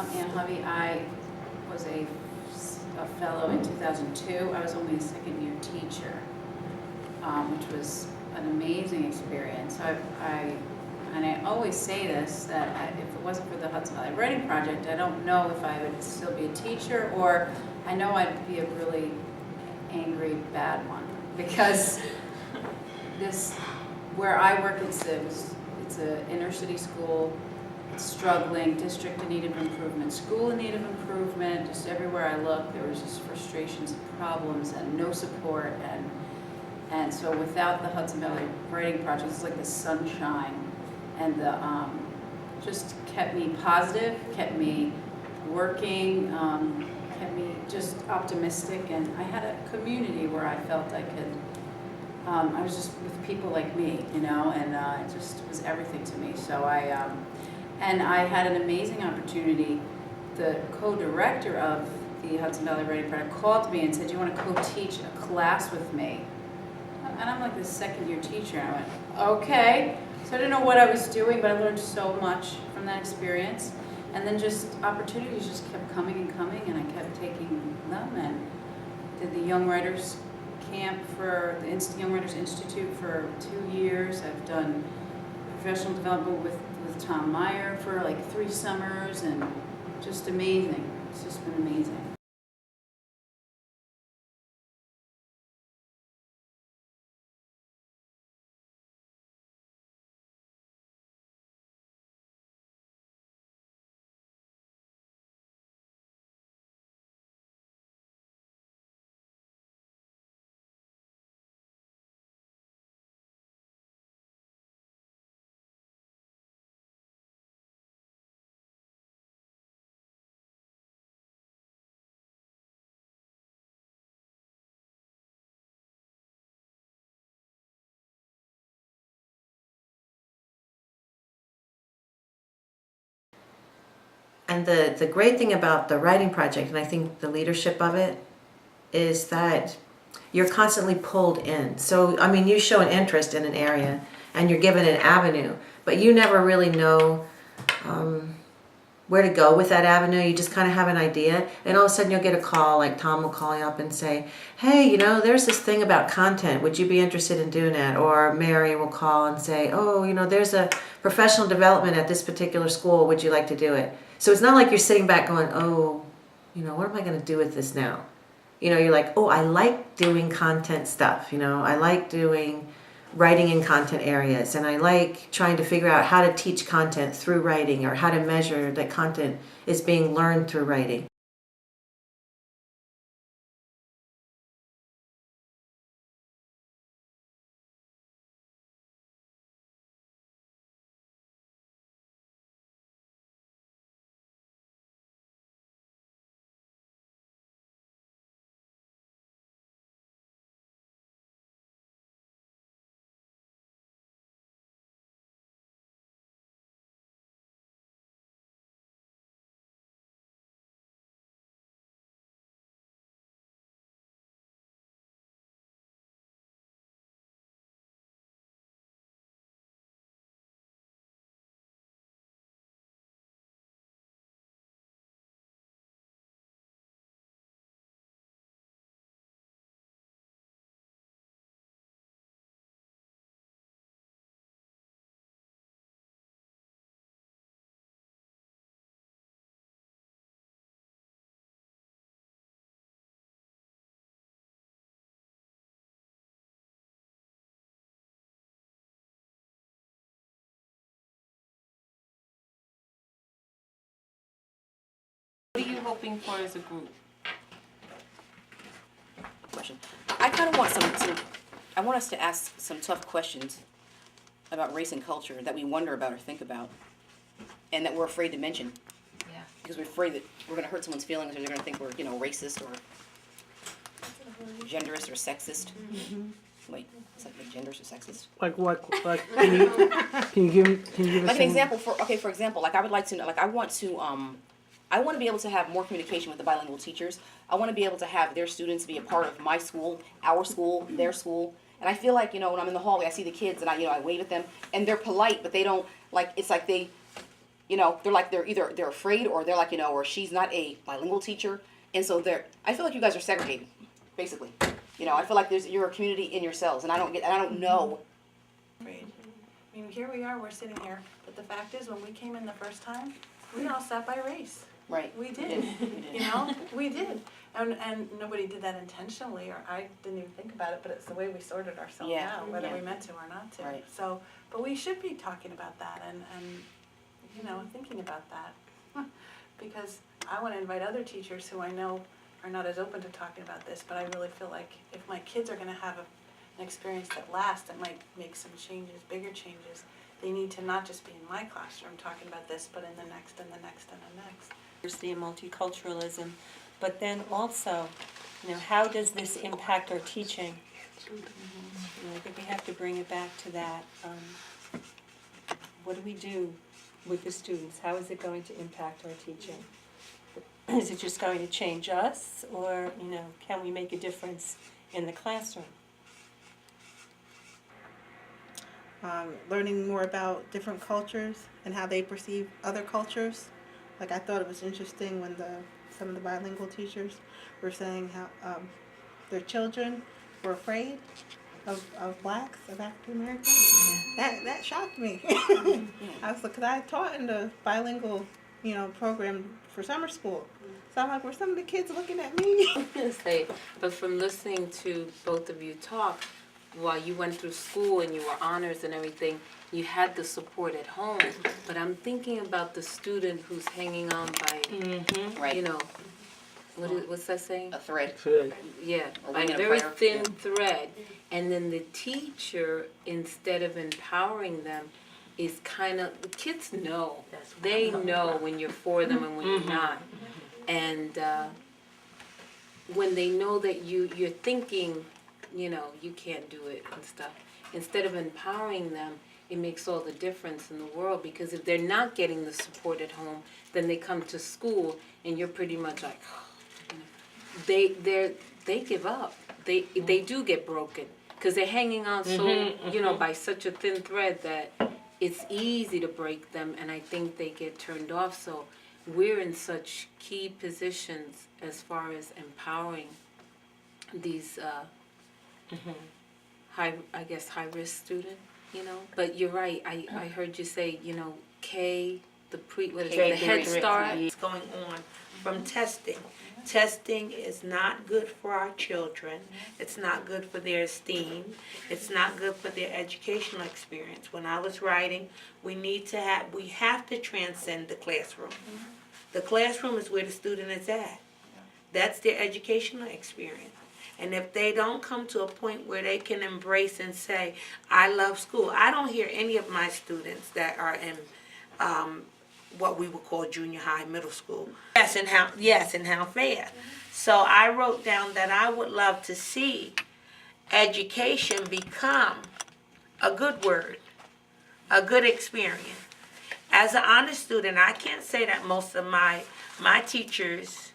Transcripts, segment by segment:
I'm Ann Hovey. I was a fellow in 2002. I was only a second-year teacher, which was an amazing experience. And I always say this, that if it wasn't for the Hudson Valley Writing Project, I don't know if I would still be a teacher, or I know I'd be a really angry, bad one. Because where I work, it's an inner city school. It's struggling, district in need of improvement, school in need of improvement. Just everywhere I look, there was just frustrations and problems and no support. And so without the Hudson Valley Writing Project, it's like the sunshine, and just kept me positive, kept me working, kept me just optimistic. And I had a community where I felt I could. I was just with people like me, and it just was everything to me. So and I had an amazing opportunity. The co-director of the Hudson Valley Writing Project called me and said, "Do you want to co-teach a class with me?" And I'm like the second-year teacher. And I went, "Okay." So I didn't know what I was doing, but I learned so much from that experience. And then just opportunities just kept coming and coming, and I kept taking them, and did the Young Writers Camp for the Young Writers Institute for 2 years. I've done professional development with Tom Meyer for like 3 summers, and just amazing. It's just been amazing. And the great thing about the writing project, and I think the leadership of it, is that you're constantly pulled in. So, I mean, you show an interest in an area and you're given an avenue, but you never really know where to go with that avenue. You just kind of have an idea, and all of a sudden you'll get a call, like Tom will call you up and say, "Hey, there's this thing about content. Would you be interested in doing that?" Or Mary will call and say, "Oh, there's a professional development at this particular school. Would you like to do it?" So it's not like you're sitting back going, "Oh, what am I going to do with this now?" You're like, "Oh, I like doing content stuff. I like doing writing in content areas, and I like trying to figure out how to teach content through writing, or how to measure that content is being learned through writing." What are you hoping for as a group? Question. I kind of want I want us to ask some tough questions about race and culture that we wonder about or think about, and that we're afraid to mention. Yeah. Because we're afraid that we're going to hurt someone's feelings, or they're going to think we're, racist or genderist or sexist. Mm-hmm. Wait, is that like genderist or sexist? Like what? Like can you give us Like an some- example for example, like I would like to know, like I want to be able to have more communication with the bilingual teachers. I want to be able to have their students be a part of my school, our school, their school. And I feel like, when I'm in the hallway, I see the kids and I wave at them and they're polite, but they don't, like, it's like they you know, they're either they're afraid or they're like, you know, or she's not a bilingual teacher, and so I feel like you guys are segregated, basically. You know, I feel like you're a community in yourselves, and I don't know. Afraid. I mean, here we are, we're sitting here, but the fact is, when we came in the first time, we all sat by race. Right. We did, you know, we did. And nobody did that intentionally, or I didn't even think about it, but it's the way we sorted ourselves Yeah, out, whether yeah. we meant to or not to. Right. So, but we should be talking about that and you know, thinking about that. Because I want to invite other teachers who I know are not as open to talking about this, but I really feel like if my kids are going to have an experience that lasts, that might make some changes, bigger changes, they need to not just be in my classroom talking about this, but in the next and the next and the next. Diversity and multiculturalism, but then also, you know, how does this impact our teaching? You know, I think we have to bring it back to that. What do we do with the students? How is it going to impact our teaching? Is it just going to change us, or, you know, can we make a difference in the classroom? Learning more about different cultures and how they perceive other cultures. Like, I thought it was interesting when some of the bilingual teachers were saying how their children were afraid of blacks, of African Americans. That shocked me. I was like, because I taught in the bilingual, you know, program for summer school. So I'm like, were some of the kids looking at me? Say, but from listening to both of you talk, while you went through school and you were honors and everything, you had the support at home. But I'm thinking about the student who's hanging on by, Right. you know, what's that saying? A thread. Good. Yeah, Or by a winging a very prayer. thin Yeah. thread. And then the teacher, instead of empowering them, is kind of, the kids know. They know when you're for them and when you're not. And when they know that you're thinking, you know, you can't do it and stuff, instead of empowering them, it makes all the difference in the world. Because if they're not getting the support at home, then they come to school and you're pretty much like, they give up. They do get broken because they're hanging on so, you know, by such a thin thread that it's easy to break them, and I think they get turned off. So we're in such key positions as far as empowering these high risk student, you know. But you're right. I heard you say, you know, the Head Start. What's going on from testing. Testing is not good for our children. It's not good for their esteem. It's not good for their educational experience. When I was writing, we have to transcend the classroom. The classroom is where the student is at. That's their educational experience. And if they don't come to a point where they can embrace and say, I love school. I don't hear any of my students that are in what we would call junior high, middle school. Yes, and how fast. So I wrote down that I would love to see education become a good word, a good experience. As an honor student, I can't say that most of my teachers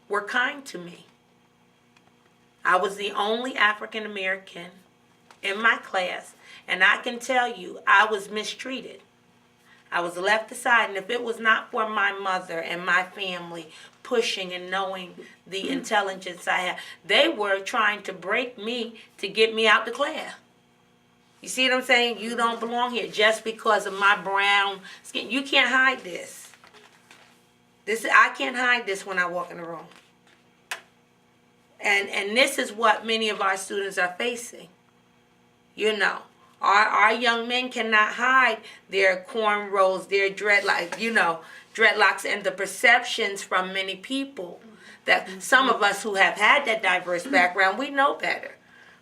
were kind to me. I was the only African American in my class, and I can tell you I was mistreated. I was left aside, and if it was not for my mother and my family pushing and knowing the intelligence I had, they were trying to break me to get me out the class. You see what I'm saying? You don't belong here just because of my brown skin. You can't hide this. I can't hide this when I walk in the room. And this is what many of our students are facing. You know. Our young men cannot hide their cornrows, their dreadlocks, and the perceptions from many people that some of us who have had that diverse background, we know better.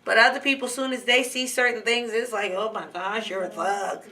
But other people, as soon as they see certain things, it's like, oh my gosh, you're a thug.